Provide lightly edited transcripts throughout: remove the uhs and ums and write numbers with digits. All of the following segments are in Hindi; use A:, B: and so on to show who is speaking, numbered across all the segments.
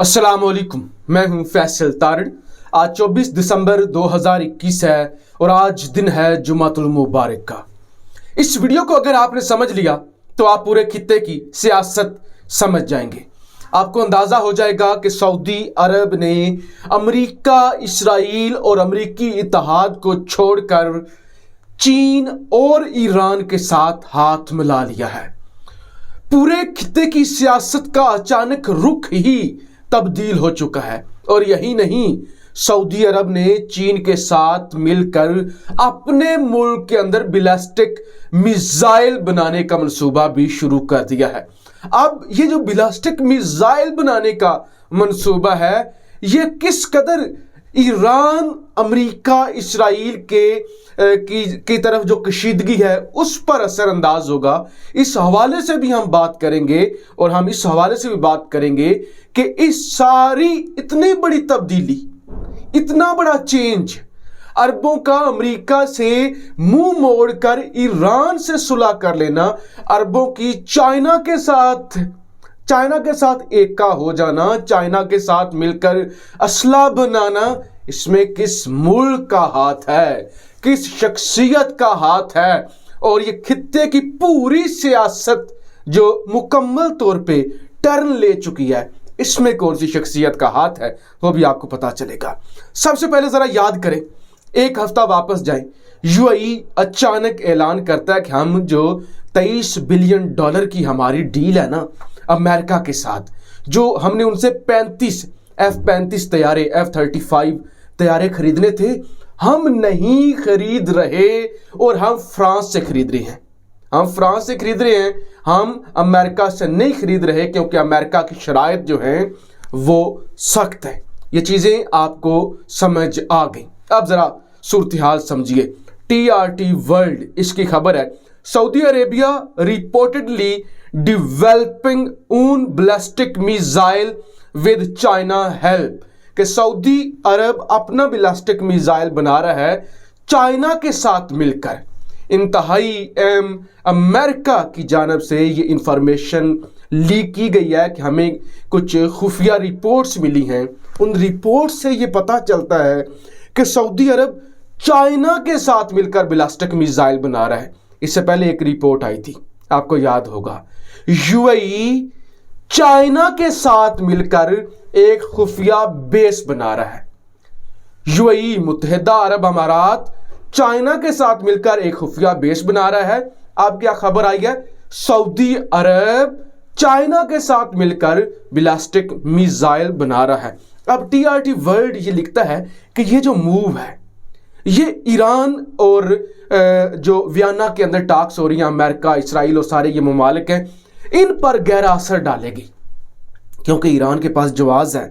A: अस्सलाम वालेकुम, मैं हूं फैसल तारड़। आज 24 दिसंबर 2021 है और आज दिन है जुमातुल मुबारक का। इस वीडियो को अगर आपने समझ लिया तो आप पूरे खित्ते की सियासत समझ जाएंगे। आपको अंदाज़ा हो जाएगा कि सऊदी अरब ने अमेरिका, इसराइल और अमेरिकी इत्तेहाद को छोड़कर चीन और ईरान के साथ हाथ मिला लिया है। पूरे खित्ते की सियासत का अचानक रुख ही तब्दील हो चुका है। और यही नहीं, सऊदी अरब ने चीन के साथ मिलकर अपने मुल्क के अंदर बैलिस्टिक मिसाइल बनाने का मंसूबा भी शुरू कर दिया है। अब ये जो बैलिस्टिक मिसाइल बनाने का मंसूबा है, ये किस कदर ईरान, अमेरिका, इसराइल की तरफ जो कशीदगी है उस पर असरअंदाज होगा। इस हवाले से भी हम बात करेंगे और हम इस हवाले से भी बात करेंगे कि इस सारी इतनी बड़ी तब्दीली, इतना बड़ा चेंज, अरबों का अमेरिका से मुंह मोड़कर ईरान से सुलह कर लेना, अरबों की चाइना के साथ एका हो जाना, चाइना के साथ मिलकर असला बनाना, इसमें किस मुल्क का हाथ है, किस शख्सियत का हाथ है? और ये खित्ते की पूरी सियासत जो मुकम्मल तौर पे टर्न ले चुकी है, इसमें कौन सी शख्सियत का हाथ है वो भी आपको पता चलेगा। सबसे पहले जरा याद करें, एक हफ्ता वापस जाएं। यूएई अचानक ऐलान करता है कि हम जो $23 बिलियन की हमारी डील है ना अमेरिका के साथ, जो हमने उनसे 35 F-35 तैयारे, F-35 तैयारे खरीदने थे, हम नहीं खरीद रहे और हम फ्रांस से खरीद रहे हैं। हम अमेरिका से नहीं खरीद रहे क्योंकि अमेरिका की शराइत जो है वो सख्त है। ये चीज़ें आपको समझ आ गई। अब ज़रा सूरत हाल समझिए। TRT वर्ल्ड इसकी खबर है, Saudi Arabia reportedly developing own ballistic missile with China help, कि सऊदी अरब अपना बैलिस्टिक मिसाइल बना रहा है चाइना के साथ मिलकर। इंतहाई अमेरिका की जानब से ये इंफॉर्मेशन लीक की गई है कि हमें कुछ खुफिया रिपोर्ट्स मिली हैं। उन रिपोर्ट से ये पता चलता है कि सऊदी अरब चाइना के साथ मिलकर बैलिस्टिक मिसाइल बना रहा है। इससे पहले एक रिपोर्ट आई थी, आपको याद होगा, यूएई चाइना के साथ मिलकर एक खुफिया बेस बना रहा है। यूएई, मुत्तहिदा अरब अमारात, चाइना के साथ मिलकर एक खुफिया बेस बना रहा है। अब क्या खबर आई है? सऊदी अरब चाइना के साथ मिलकर बैलिस्टिक मिसाइल बना रहा है। अब TRT वर्ल्ड ये लिखता है कि ये जो मूव है, ये ईरान और जो वियना के अंदर टॉक्स हो रही हैं, अमेरिका, इसराइल और सारे ये ममालिक हैं, इन पर गहरा असर डालेगी। क्योंकि ईरान के पास जवाब है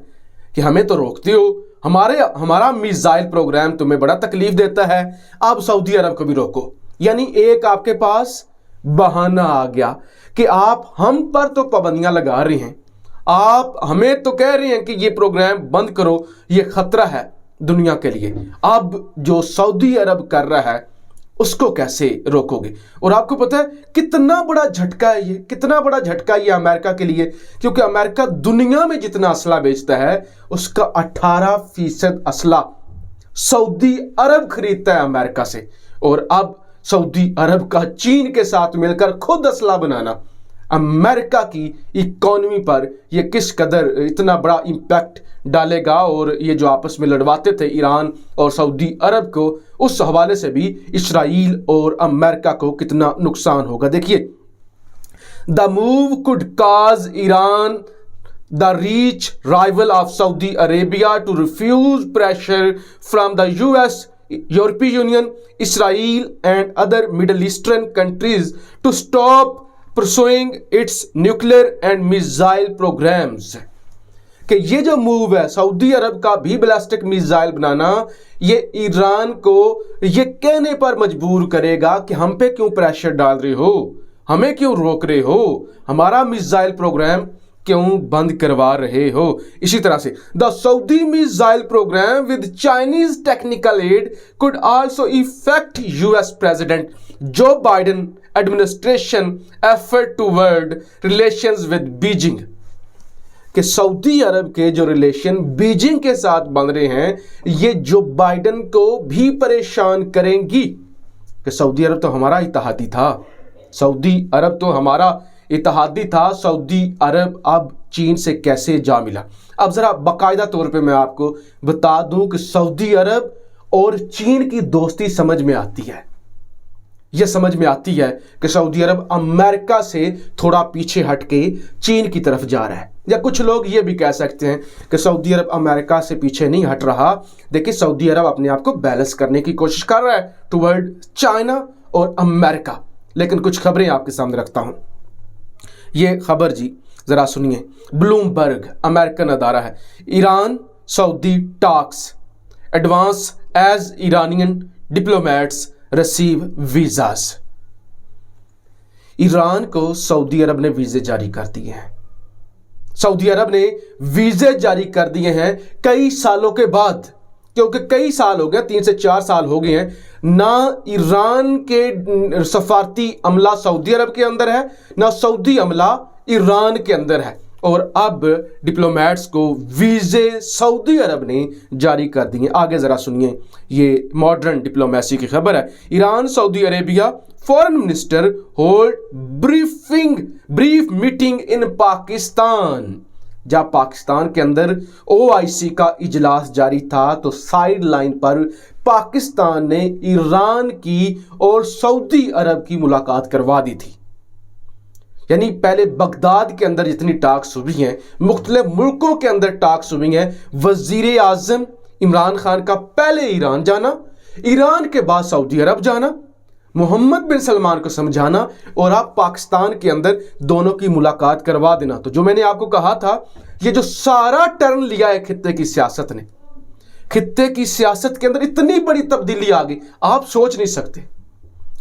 A: कि हमें तो रोकते हो, हमारा मिसाइल प्रोग्राम तुम्हें बड़ा तकलीफ देता है, अब सऊदी अरब को भी रोको। यानी एक आपके पास बहाना आ गया कि आप हम पर तो पाबंदियां लगा रहे हैं, आप हमें तो कह रहे हैं कि ये प्रोग्राम बंद करो, ये खतरा है दुनिया के लिए। अब जो सऊदी अरब कर रहा है उसको कैसे रोकोगे? और आपको पता है कितना बड़ा झटका है ये, कितना बड़ा झटका ये अमेरिका के लिए, क्योंकि अमेरिका दुनिया में जितना असला बेचता है उसका 18% असला सऊदी अरब खरीदता है अमेरिका से। और अब सऊदी अरब का चीन के साथ मिलकर खुद असला बनाना अमेरिका की इकोनॉमी पर ये किस कदर इतना बड़ा इम्पैक्ट डालेगा, और ये जो आपस में लड़वाते थे ईरान और सऊदी अरब को, उस हवाले से भी इसराइल और अमेरिका को कितना नुकसान होगा। देखिए, the move could cause Iran the rich rival of Saudi Arabia to refuse pressure from the US, यूरोपीय union, Israel and other Middle Eastern countries to stop pursuing its nuclear and missile programs। कि ये जो मूव है सऊदी अरब का भी बैलिस्टिक मिसाइल बनाना, ये ईरान को ये कहने पर मजबूर करेगा कि हम पे क्यों प्रेशर डाल रहे हो, हमें क्यों रोक रहे हो, हमारा मिसाइल प्रोग्राम क्यों बंद करवा रहे हो। इसी तरह से the Saudi missile programme with Chinese technical aid could also effect US president Joe Biden administration effort toward relations with Beijing. कि सऊदी अरब के जो रिलेशन बीजिंग के साथ बन रहे हैं ये जो बाइडेन को भी परेशान करेंगी कि सऊदी अरब तो हमारा इत्तेहादी था, सऊदी अरब तो हमारा इत्तेहादी था, सऊदी अरब अब चीन से कैसे जा मिला। अब ज़रा बाकायदा तौर पे मैं आपको बता दूं कि सऊदी अरब और चीन की दोस्ती समझ में आती है, यह समझ में आती है कि सऊदी अरब अमेरिका से थोड़ा पीछे हटके चीन की तरफ जा रहा है, या कुछ लोग ये भी कह सकते हैं कि सऊदी अरब अमेरिका से पीछे नहीं हट रहा। देखिए सऊदी अरब अपने आप को बैलेंस करने की कोशिश कर रहा है टुवर्ड चाइना और अमेरिका। लेकिन कुछ खबरें आपके सामने रखता हूं। ये खबर जी जरा सुनिए, ब्लूमबर्ग अमेरिकन अदारा है, Iran Saudi talks advance as Iranian diplomats receive visas. Iran को सऊदी अरब ने वीजे जारी कर दिए हैं, सऊदी अरब ने वीजे जारी कर दिए हैं कई सालों के बाद, क्योंकि कई साल हो गए, 3 से 4 साल हो गए हैं ना ईरान के सफारती अमला सऊदी अरब के अंदर है ना सऊदी अमला ईरान के अंदर है, और अब डिप्लोमेट्स को वीजे सऊदी अरब ने जारी कर दिए। आगे जरा सुनिए, ये मॉडर्न डिप्लोमेसी की खबर है। Iran Saudi Arabia foreign minister hold brief meeting in Pakistan. जब पाकिस्तान के अंदर OIC का इजलास जारी था तो साइड लाइन पर पाकिस्तान ने ईरान की और सऊदी अरब की मुलाकात करवा दी थी। यानी पहले बगदाद के अंदर जितनी टाक्स हुई हैं, मुख्तलिफ मुल्कों के अंदर टाक्स हुई हैं, वजीर आजम इमरान खान का पहले ईरान जाना, ईरान के बाद सऊदी अरब जाना, मोहम्मद बिन सलमान को समझाना, और आप पाकिस्तान के अंदर दोनों की मुलाकात करवा देना। तो जो मैंने आपको कहा था, ये जो सारा टर्न लिया है खित्ते की सियासत ने, खित्ते की सियासत के अंदर इतनी बड़ी तब्दीली आ गई, आप सोच नहीं सकते,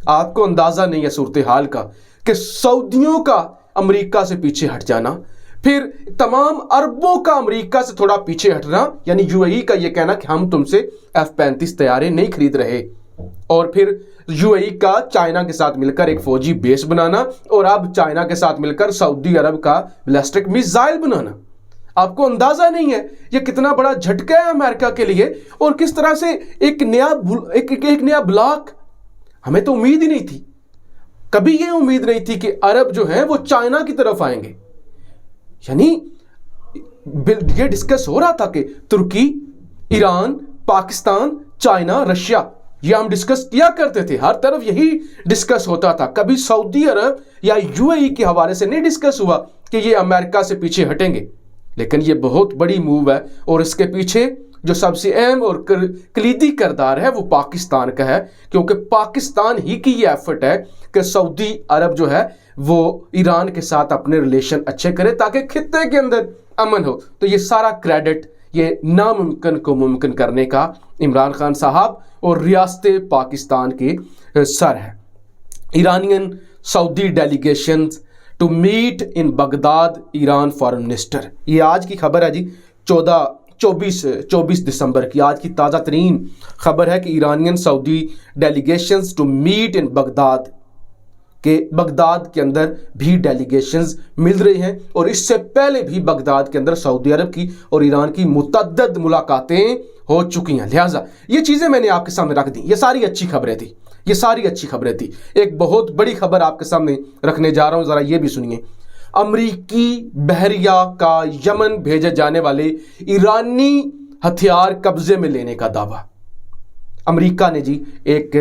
A: आपको अंदाजा नहीं है सूरत हाल का कि सऊदियों का अमेरिका से पीछे हट जाना, फिर तमाम अरबों का अमेरिका से थोड़ा पीछे हटना, यानी UAE का ये कहना कि हम तुमसे F-35 तैयारे नहीं खरीद रहे, और फिर UAE का चाइना के साथ मिलकर एक फौजी बेस बनाना, और अब चाइना के साथ मिलकर सऊदी अरब का बैलिस्टिक मिसाइल बनाना। आपको अंदाजा नहीं है ये कितना बड़ा झटका है अमेरिका के लिए, और किस तरह से एक नया ब्लॉक। हमें तो उम्मीद ही नहीं थी, कभी ये उम्मीद नहीं थी कि अरब जो हैं वो चाइना की तरफ आएंगे। यानी ये डिस्कस हो रहा था कि तुर्की, ईरान, पाकिस्तान, चाइना, रशिया, ये हम डिस्कस किया करते थे, हर तरफ यही डिस्कस होता था। कभी सऊदी अरब या UAE के हवाले से नहीं डिस्कस हुआ कि ये अमेरिका से पीछे हटेंगे। लेकिन ये बहुत बड़ी मूव है, और इसके पीछे जो सबसे अहम और कलीदी किरदार है वो पाकिस्तान का है, क्योंकि पाकिस्तान ही की ये एफर्ट है कि सऊदी अरब जो है वो ईरान के साथ अपने रिलेशन अच्छे करे ताकि खित्ते के अंदर अमन हो। तो ये सारा क्रेडिट ये नामुमकिन को मुमकिन करने का इमरान खान साहब और रियासत पाकिस्तान के सर है। Iranian Saudi delegation to meet in Baghdad Iran foreign minister. ये आज की खबर है जी, 24 दिसंबर की आज की ताज़ा तरीन खबर है कि Iranian Saudi delegations to meet in Baghdad के अंदर भी डेलीगेशंस मिल रहे हैं, और इससे पहले भी बगदाद के अंदर सऊदी अरब की और ईरान की मुतअद्दिद मुलाकातें हो चुकी हैं। लिहाजा ये चीज़ें मैंने आपके सामने रख दी, ये सारी अच्छी खबरें थी, ये सारी अच्छी खबरें थी। एक बहुत बड़ी खबर आपके सामने रखने जा रहा हूँ, ज़रा ये भी सुनिए। अमरीकी बहरिया का यमन भेजे जाने वाले ईरानी हथियार कब्जे में लेने का दावा। अमेरिका ने जी एक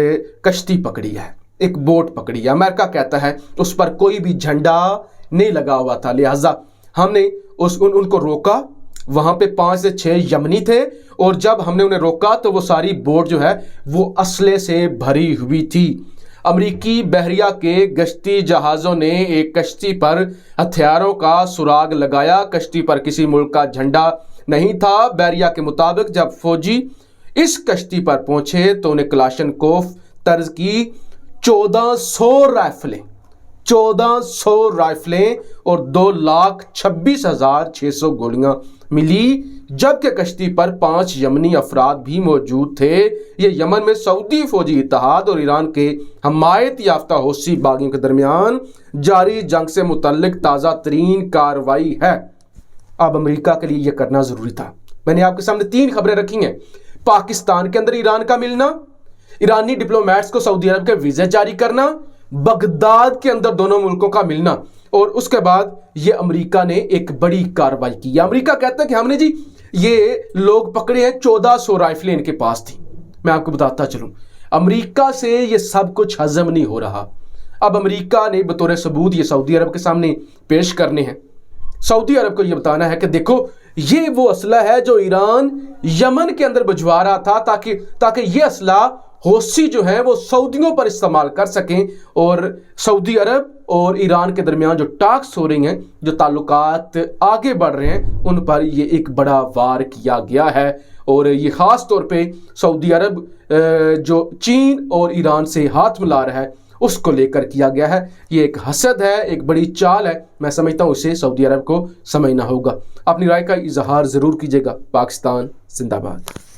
A: कश्ती पकड़ी है, एक बोट पकड़ी है। अमेरिका कहता है उस पर कोई भी झंडा नहीं लगा हुआ था, लिहाजा हमने उनको रोका। वहाँ पे 5 से 6 यमनी थे, और जब हमने उन्हें रोका तो वो सारी बोट जो है वो असले से भरी हुई थी। अमरीकी बहरिया के गश्ती जहाज़ों ने एक कश्ती पर हथियारों का सुराग लगाया। कश्ती पर किसी मुल्क का झंडा नहीं था। बहरिया के मुताबिक जब फौजी इस कश्ती पर पहुंचे तो उन्हें क्लाशनकोफ तर्ज की 1400 राइफलें और 2,26,600 गोलियां मिली, जबकि कश्ती पर 5 यमनी अफराद भी मौजूद थे। ये यमन में सऊदी फौजी इत्तेहाद और ईरान के हमायत याफ्ता हौसी बागियों के दरमियान जारी जंग से मुतल्लिक ताज़ा तरीन कार्रवाई है। अब अमेरिका के लिए यह करना ज़रूरी था। मैंने आपके सामने 3 खबरें रखी हैं। पाकिस्तान के अंदर ईरान का मिलना, ईरानी डिप्लोमेट्स को सऊदी अरब के वीज़े जारी करना, बगदाद के अंदर दोनों मुल्कों का मिलना, और उसके बाद ये अमेरिका ने एक बड़ी कार्रवाई की। अमेरिका कहता है कि हमने जी ये लोग पकड़े हैं, 1400 राइफलें इनके पास थी। मैं आपको बताता चलूं, अमेरिका से ये सब कुछ हजम नहीं हो रहा। अब अमेरिका ने बतौर सबूत ये सऊदी अरब के सामने पेश करने हैं। सऊदी अरब को ये बताना है कि देखो ये वो असला है जो ईरान यमन के अंदर भिजवा रहा था, ताकि ये असला हौसी जो है वो सऊदियों पर इस्तेमाल कर सकें, और सऊदी अरब और ईरान के दरमियान जो टाक्स हो रही हैं, जो ताल्लुकात आगे बढ़ रहे हैं, उन पर ये एक बड़ा वार किया गया है। और ये ख़ास तौर पे सऊदी अरब जो चीन और ईरान से हाथ मिला रहा है उसको लेकर किया गया है। ये एक हसद है, एक बड़ी चाल है। मैं समझता हूँ इसे सऊदी अरब को समझना होगा। अपनी राय का इजहार ज़रूर कीजिएगा। पाकिस्तान जिंदाबाद।